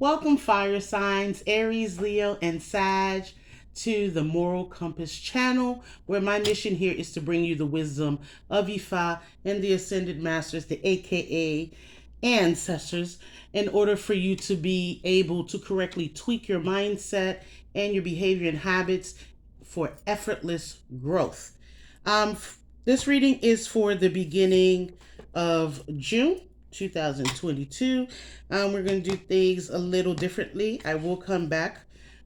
Welcome, fire signs, Aries, Leo, and Sag, to the Moral Compass channel, where my mission here is to bring you the wisdom of Ifa and the Ascended Masters, the AKA ancestors, in order for you to be able to correctly tweak your mindset and your behavior and habits for effortless growth. This reading is for the beginning of June 2022. We're going to do things a little differently. I will come back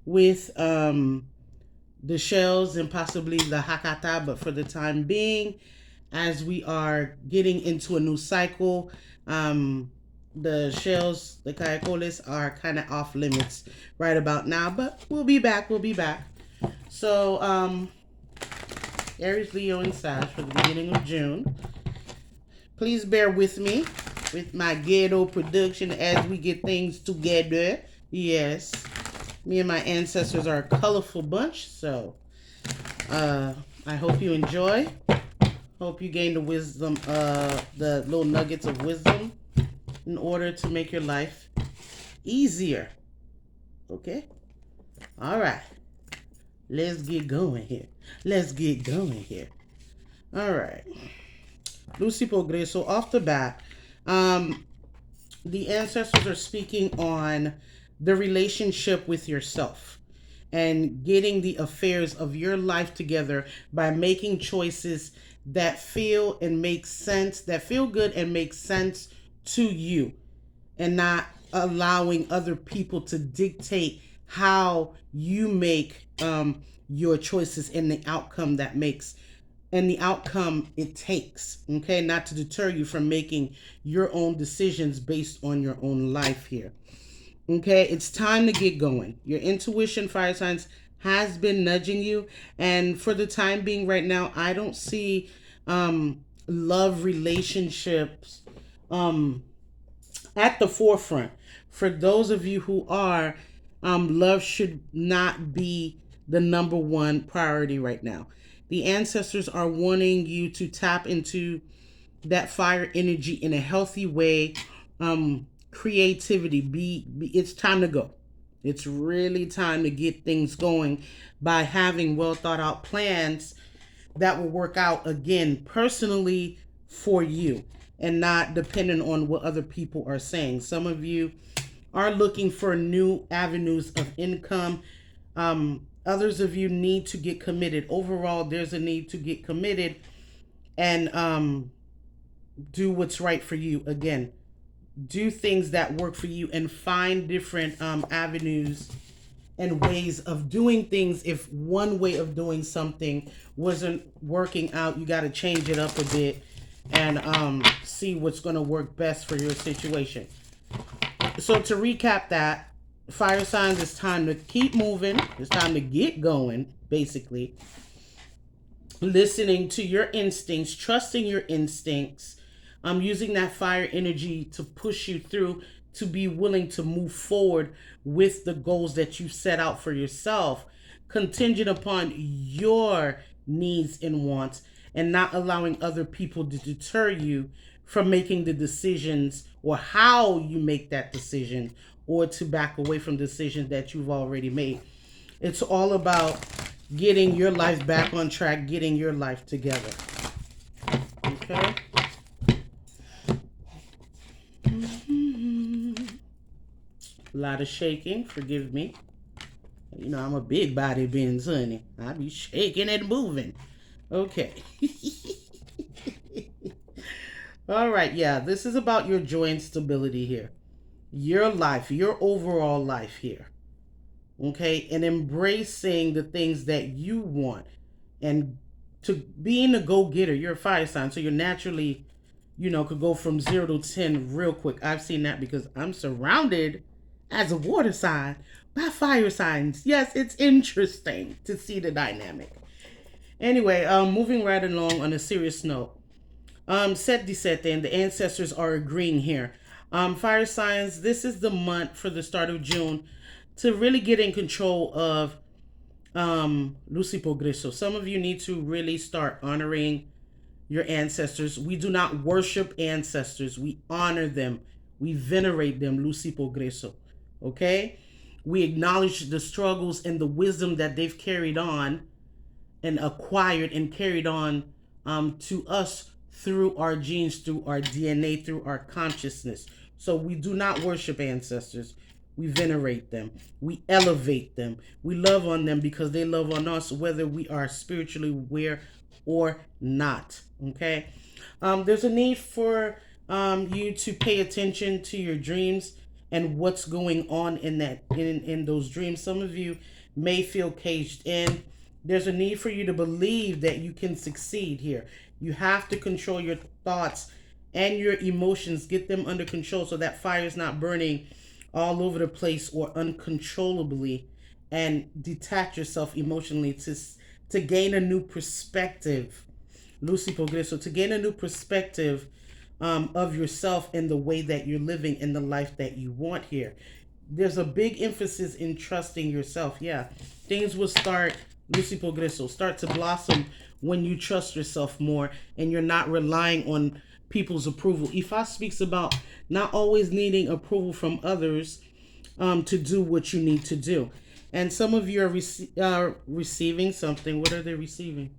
with the shells and possibly the hakata, but for the time being, as we are getting into a new cycle, the shells, the caracoles, are kind of off limits right about now, but we'll be back. We'll be back. So, Aries, Leo, and Sag for the beginning of June. Please bear with me with my ghetto production as we get things together. Yes, me and my ancestors are a colorful bunch, so I hope you enjoy. Hope you gain the wisdom, the little nuggets of wisdom in order to make your life easier. Okay? All right. Let's get going here. Let's get going here. All right. Lucy Pogre. So off the bat, the ancestors are speaking on the relationship with yourself and getting the affairs of your life together by making choices that feel and make sense, that feel good and make sense to you, and not allowing other people to dictate how you make your choices and the outcome that makes and the outcome it takes. Okay, not to deter you from making your own decisions based on your own life here. Okay, it's time to get going. Your intuition, fire signs, has been nudging you, and for the time being right now, I don't see love relationships at the forefront. For those of you who are, love should not be the number one priority right now. The ancestors are wanting you to tap into that fire energy in a healthy way. Creativity, it's time to go. It's really time to get things going by having well thought out plans that will work out again personally for you and not dependent on what other people are saying. Some of you are looking for new avenues of income. Others of you need to get committed. Overall, there's a need to get committed and do what's right for you. Again, do things that work for you and find different avenues and ways of doing things. If one way of doing something wasn't working out, you got to change it up a bit and see what's going to work best for your situation. So to recap that, fire signs, it's time to keep moving. It's time to get going, basically. Listening to your instincts, trusting your instincts, using that fire energy to push you through, to be willing to move forward with the goals that you set out for yourself, contingent upon your needs and wants, and not allowing other people to deter you from making the decisions or how you make that decision, or to back away from decisions that you've already made. It's all about getting your life back on track, getting your life together. Okay? A lot of shaking, forgive me. You know, I'm a big body being honey. I be shaking and moving. Okay. All right, yeah, this is about your joy and stability here. Your life, your overall life here. Okay, and embracing the things that you want and to being a go-getter. You're a fire sign, so you're naturally, could go from 0 to 10 real quick. I've seen that because I'm surrounded as a water sign by fire signs. Yes, it's interesting to see the dynamic. Anyway, moving right along on a serious note. Set Disete, and the ancestors are agreeing here. Fire signs, this is the month for the start of June to really get in control of Lucy Progreso. Some of you need to really start honoring your ancestors. We do not worship ancestors. We honor them. We venerate them, Lucy Progreso. Okay? We acknowledge the struggles and the wisdom that they've carried on and acquired and carried on to us through our genes, through our DNA, through our consciousness. So we do not worship ancestors. We venerate them. We elevate them. We love on them because they love on us, whether we are spiritually aware or not. Okay? There's a need for you to pay attention to your dreams and what's going on in those dreams. Some of you may feel caged in. There's a need for you to believe that you can succeed here. You have to control your thoughts and your emotions, get them under control so that fire is not burning all over the place or uncontrollably, and detach yourself emotionally to gain a new perspective. Lucy Progreso, to gain a new perspective of yourself and the way that you're living in the life that you want here. There's a big emphasis in trusting yourself. Yeah, things will start, Lucy Progreso, start to blossom when you trust yourself more and you're not relying on people's approval. Ifa speaks about not always needing approval from others to do what you need to do. And some of you are receiving something. What are they receiving?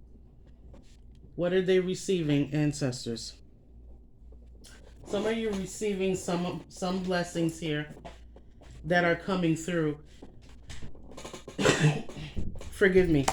What are they receiving, ancestors? Some of you are receiving some blessings here that are coming through. Forgive me.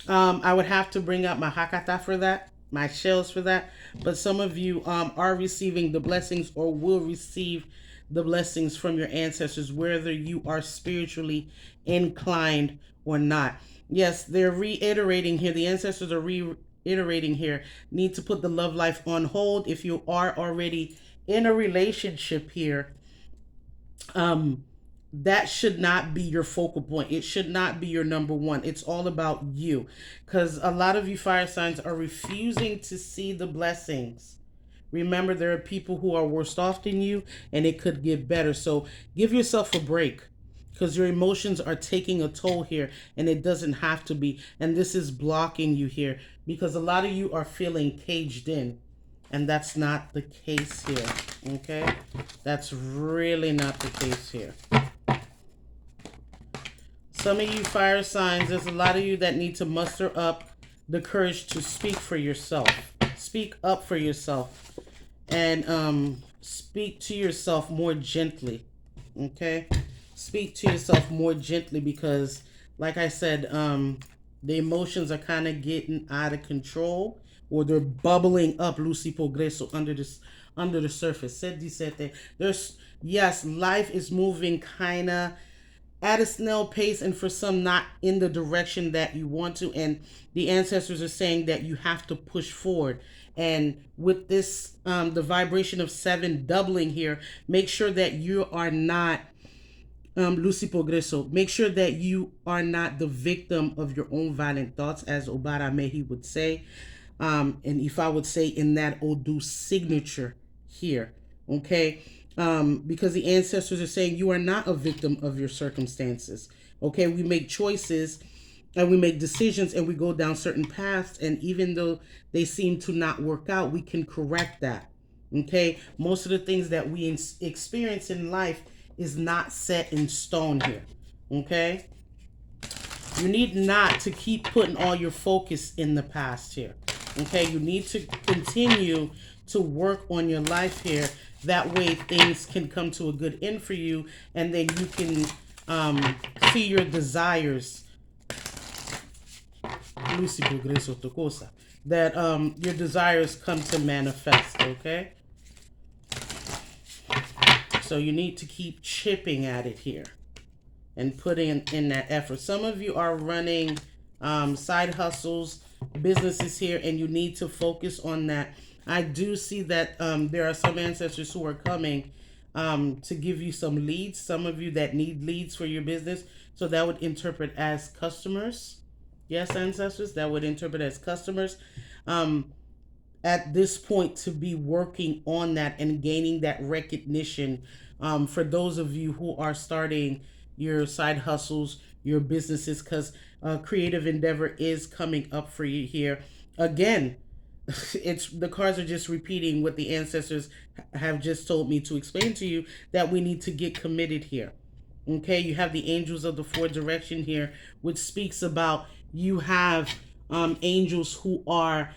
I would have to bring up my hakata for that, my shells for that. But some of you are receiving the blessings or will receive the blessings from your ancestors, whether you are spiritually inclined or not. Yes, they're reiterating here. The ancestors are reiterating here. Need to put the love life on hold if you are already in a relationship here. That should not be your focal point. It should not be your number one. It's all about you. Because a lot of you fire signs are refusing to see the blessings. Remember, there are people who are worse off than you, and it could get better. So give yourself a break, because your emotions are taking a toll here, and it doesn't have to be. And this is blocking you here, because a lot of you are feeling caged in, and that's not the case here. Okay? That's really not the case here. Some of you fire signs, there's a lot of you that need to muster up the courage to speak for yourself. Speak up for yourself. And speak to yourself more gently. Okay? Speak to yourself more gently because, like I said, the emotions are kind of getting out of control, or they're bubbling up, Lucy Progreso, under the surface. There's, yes, life is moving kind of at a snail pace, and for some not in the direction that you want to, and the ancestors are saying that you have to push forward. And with this the vibration of 7 doubling here, make sure that you are not Lucy Progreso, make sure that you are not the victim of your own violent thoughts, as Obara Mehi would say. And if I would say in that Odu signature here, okay? Because the ancestors are saying you are not a victim of your circumstances. Okay, we make choices and we make decisions and we go down certain paths, and even though they seem to not work out, we can correct that. Okay, most of the things that we experience in life is not set in stone here. Okay, you need not to keep putting all your focus in the past here. Okay, you need to continue to work on your life here. That way things can come to a good end for you, and then you can see your desires, Lucy Progreso Tocosa, that your desires come to manifest. Okay, so you need to keep chipping at it here and putting in that effort. Some of you are running side hustles, businesses here, and you need to focus on that. I do see that there are some ancestors who are coming to give you some leads. Some of you that need leads for your business. So that would interpret as customers. Yes, ancestors, that would interpret as customers. At this point, to be working on that and gaining that recognition. For those of you who are starting your side hustles, your businesses, because creative endeavor is coming up for you here. Again, it's the cards are just repeating what the ancestors have just told me to explain to you, that we need to get committed here. Okay, you have the angels of the four direction here, which speaks about you have angels who are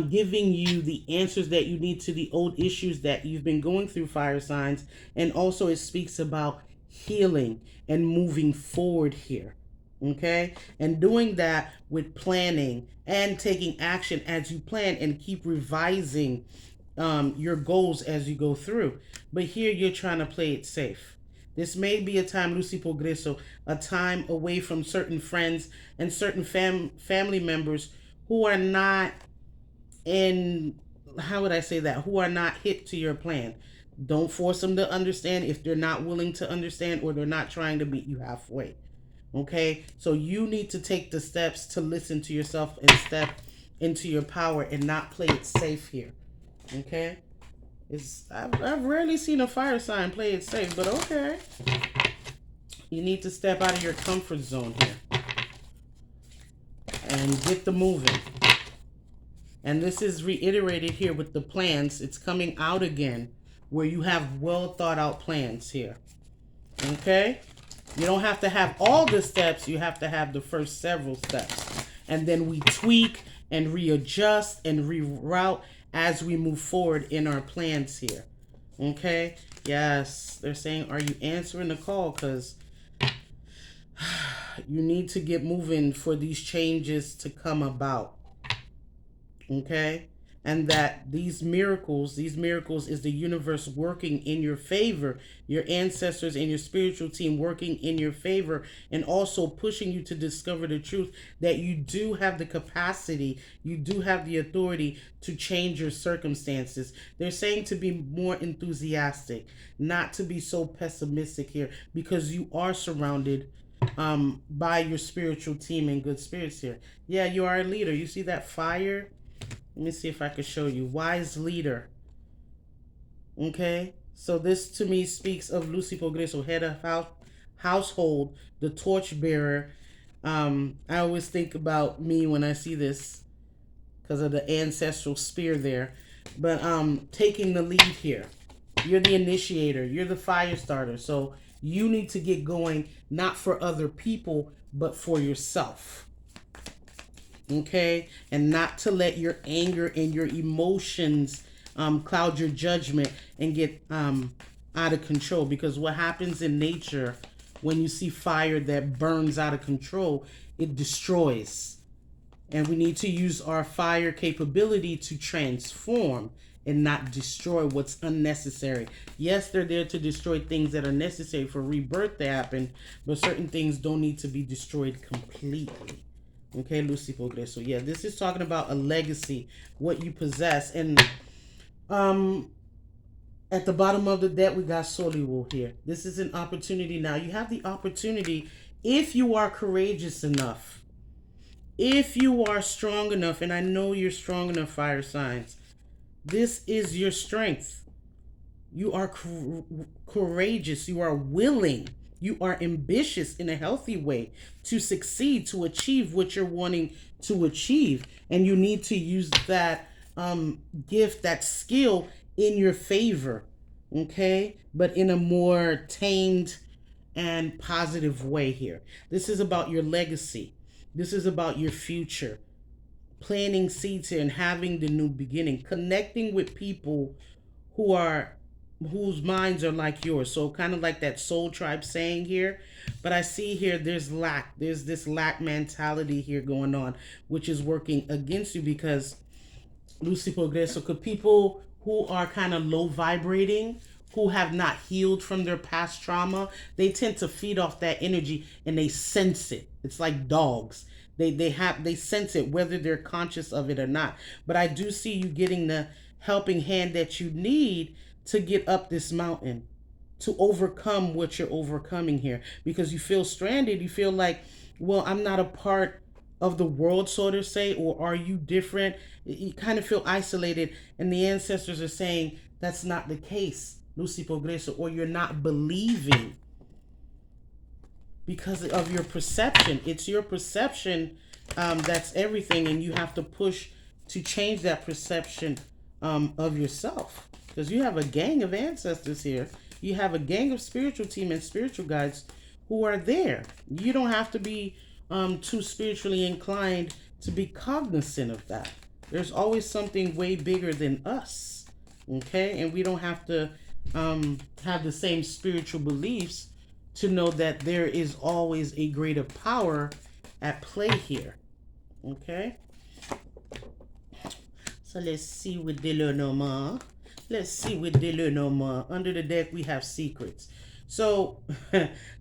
giving you the answers that you need to the old issues that you've been going through, fire signs. And also it speaks about healing and moving forward here. Okay, and doing that with planning and taking action as you plan, and keep revising your goals as you go through. But here you're trying to play it safe. This may be a time, Lucy Progreso, a time away from certain friends and certain family members who are not in, how would I say that, who are not hit to your plan. Don't force them to understand if they're not willing to understand, or they're not trying to meet you halfway. Okay? So you need to take the steps to listen to yourself and step into your power and not play it safe here. Okay? I've rarely seen a fire sign play it safe, but okay. You need to step out of your comfort zone here and get the moving. And this is reiterated here with the plans. It's coming out again where you have well thought out plans here. Okay? You don't have to have all the steps. You have to have the first several steps. And then we tweak and readjust and reroute as we move forward in our plans here. Okay? Yes. They're saying, are you answering the call? Because you need to get moving for these changes to come about. Okay? And that these miracles is the universe working in your favor, your ancestors and your spiritual team working in your favor, and also pushing you to discover the truth that you do have the capacity, you do have the authority to change your circumstances. They're saying to be more enthusiastic, not to be so pessimistic here, because you are surrounded by your spiritual team and good spirits here. Yeah, you are a leader. You see that fire? Let me see if I can show you. Wise leader. Okay? So this to me speaks of Lucy Progreso, head of household, the torchbearer. I always think about me when I see this because of the ancestral spear there. But taking the lead here. You're the initiator. You're the fire starter. So you need to get going, not for other people, but for yourself. Okay? And not to let your anger and your emotions cloud your judgment and get out of control. Because what happens in nature when you see fire that burns out of control, it destroys. And we need to use our fire capability to transform and not destroy what's unnecessary. Yes, they're there to destroy things that are necessary for rebirth to happen, but certain things don't need to be destroyed completely. Okay, Lucy Progreso. Yeah, this is talking about a legacy, what you possess. And at the bottom of the deck, we got Soliwo here. This is an opportunity now. You have the opportunity, if you are courageous enough, if you are strong enough, and I know you're strong enough, fire signs. This is your strength. You are courageous. You are willing. You are ambitious in a healthy way to succeed, to achieve what you're wanting to achieve. And you need to use that gift, that skill in your favor. Okay? But in a more tamed and positive way here. This is about your legacy. This is about your future. Planting seeds here and having the new beginning. Connecting with people whose minds are like yours. So kind of like that soul tribe saying here. But I see here there's lack. There's this lack mentality here going on, which is working against you because Lucy Progreso, could people who are kind of low vibrating, who have not healed from their past trauma, they tend to feed off that energy and they sense it. It's like dogs. They sense it whether they're conscious of it or not. But I do see you getting the helping hand that you need to get up this mountain, to overcome what you're overcoming here, because you feel stranded. You feel like, well, I'm not a part of the world, so to say, or are you different? You kind of feel isolated, and the ancestors are saying that's not the case, Lucy Progreso, or you're not believing because of your perception. It's your perception that's everything, and you have to push to change that perception of yourself, because you have a gang of ancestors here. You have a gang of spiritual team and spiritual guides who are there. You don't have to be too spiritually inclined to be cognizant of that. There's always something way bigger than us. Okay? And we don't have to have the same spiritual beliefs to know that there is always a greater power at play here. Okay? So let's see with Lenormand. Let's see with Lenormand. Under the deck, we have secrets. So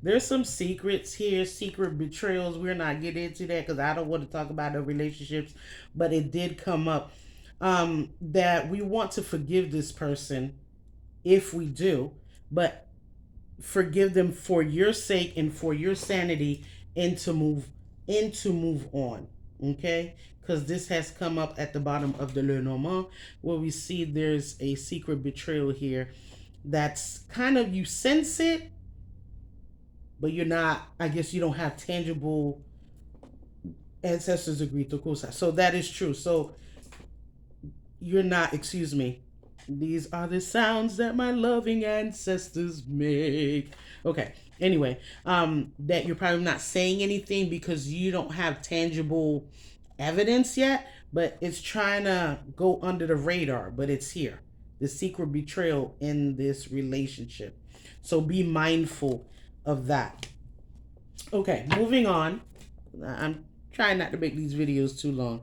there's some secrets here, secret betrayals. We're not getting into that because I don't want to talk about the relationships, but it did come up that we want to forgive this person if we do, but forgive them for your sake and for your sanity and to move on. Okay? Because this has come up at the bottom of the Lenormand, where we see there's a secret betrayal here that's kind of, you sense it, but you're not, I guess you don't have tangible ancestors agree to kosa. So that is true. So you're not, excuse me, these are the sounds that my loving ancestors make. Okay. Anyway, that you're probably not saying anything because you don't have tangible evidence yet, but it's trying to go under the radar, but it's here. The secret betrayal in this relationship. So be mindful of that. Okay, moving on. I'm trying not to make these videos too long.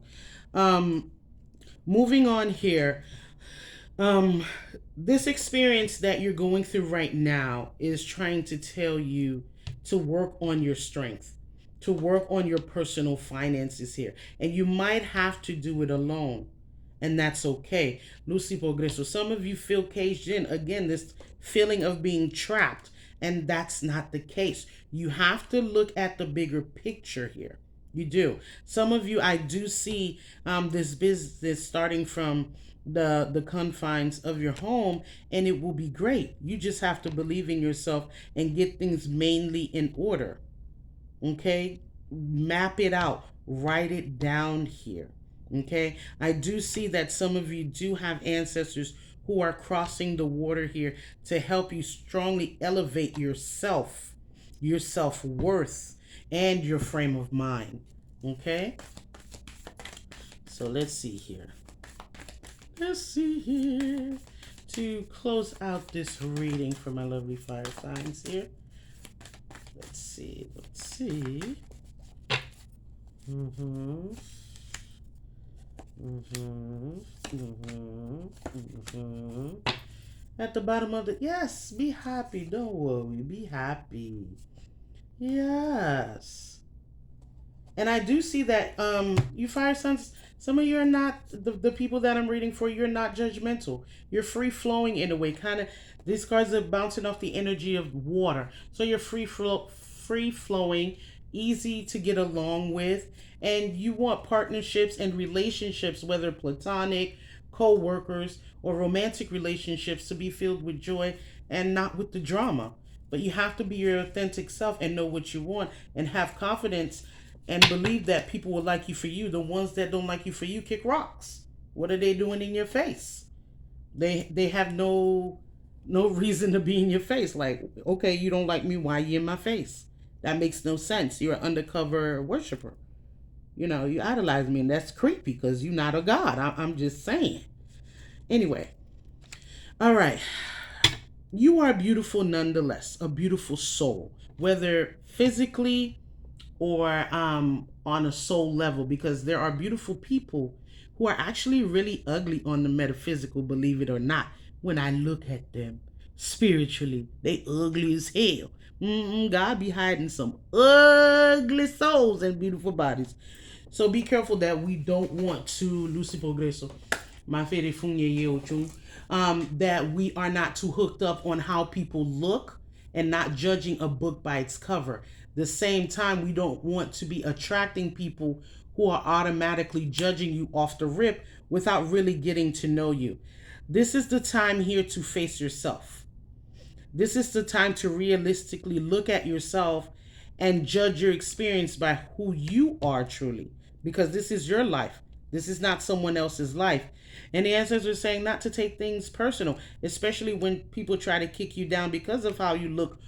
Moving on here. This experience that you're going through right now is trying to tell you to work on your strength, to work on your personal finances here. And you might have to do it alone. And that's okay. Lucy Progreso, some of you feel caged in. Again, this feeling of being trapped. And that's not the case. You have to look at the bigger picture here. You do. Some of you, I do see this business starting from the confines of your home, and it will be great. You just have to believe in yourself and get things mainly in order. Okay? Map it out. Write it down here. Okay? I do see that some of you do have ancestors who are crossing the water here to help you strongly elevate yourself, your self-worth, and your frame of mind. Okay? So let's see here. Let's see here. To close out this reading for my lovely fire signs here. Let's see. Let's see. At the bottom of the, yes, be happy. Don't worry. Be happy. Yes. And I do see that you fire signs, some of you are not, the people that I'm reading for, you're not judgmental. You're free flowing in a way. Kind of, these cards are bouncing off the energy of water. So you're free flowing, easy to get along with. And you want partnerships and relationships, whether platonic, co-workers, or romantic relationships, to be filled with joy and not with the drama. But you have to be your authentic self and know what you want and have confidence and believe that people will like you for you. The ones that don't like you for you kick rocks. What are they doing in your face? They have no reason to be in your face. Like, okay, you don't like me, why are you in my face? That makes no sense. You're an undercover worshiper. You know, you idolize me, and that's creepy because you're not a god. I'm just saying. Anyway, all right. You are beautiful nonetheless, a beautiful soul, whether physically or on a soul level, because there are beautiful people who are actually really ugly on the metaphysical, believe it or not. When I look at them spiritually, they ugly as hell. God be hiding some ugly souls and beautiful bodies. So be careful that we don't want to, Lucy Progreso, my favorite that we are not too hooked up on how people look and not judging a book by its cover. The same time, we don't want to be attracting people who are automatically judging you off the rip without really getting to know you. This is the time here to face yourself. This is the time to realistically look at yourself and judge your experience by who you are truly, because this is your life. This is not someone else's life. And the ancestors are saying not to take things personal, especially when people try to kick you down because of how you look,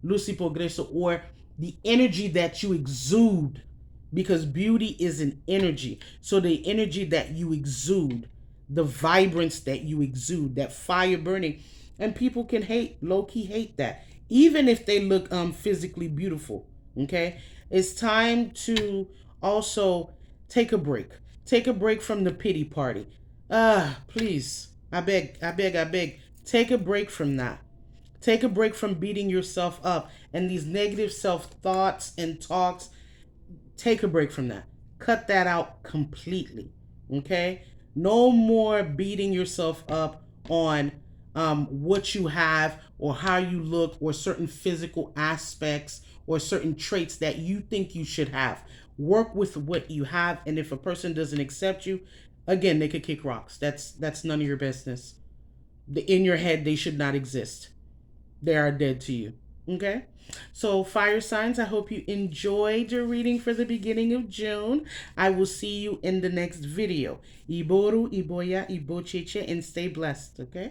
Lucy Progreso, or the energy that you exude, because beauty is an energy. So the energy that you exude, the vibrance that you exude, that fire burning, and people can hate, low key hate that, even if they look physically beautiful. Okay, it's time to also take a break. Take a break from the pity party. Please, I beg, I beg, I beg. Take a break from that. Take a break from beating yourself up and these negative self thoughts and talks. Take a break from that. Cut that out completely. Okay? No more beating yourself up on what you have or how you look or certain physical aspects or certain traits that you think you should have. Work with what you have, and if a person doesn't accept you, again, they could kick rocks. That's none of your business. In your head, they should not exist. They are dead to you. Okay? So, fire signs, I hope you enjoyed your reading for the beginning of June. I will see you in the next video. Iboru, Iboya, Ibocheche, and stay blessed. Okay?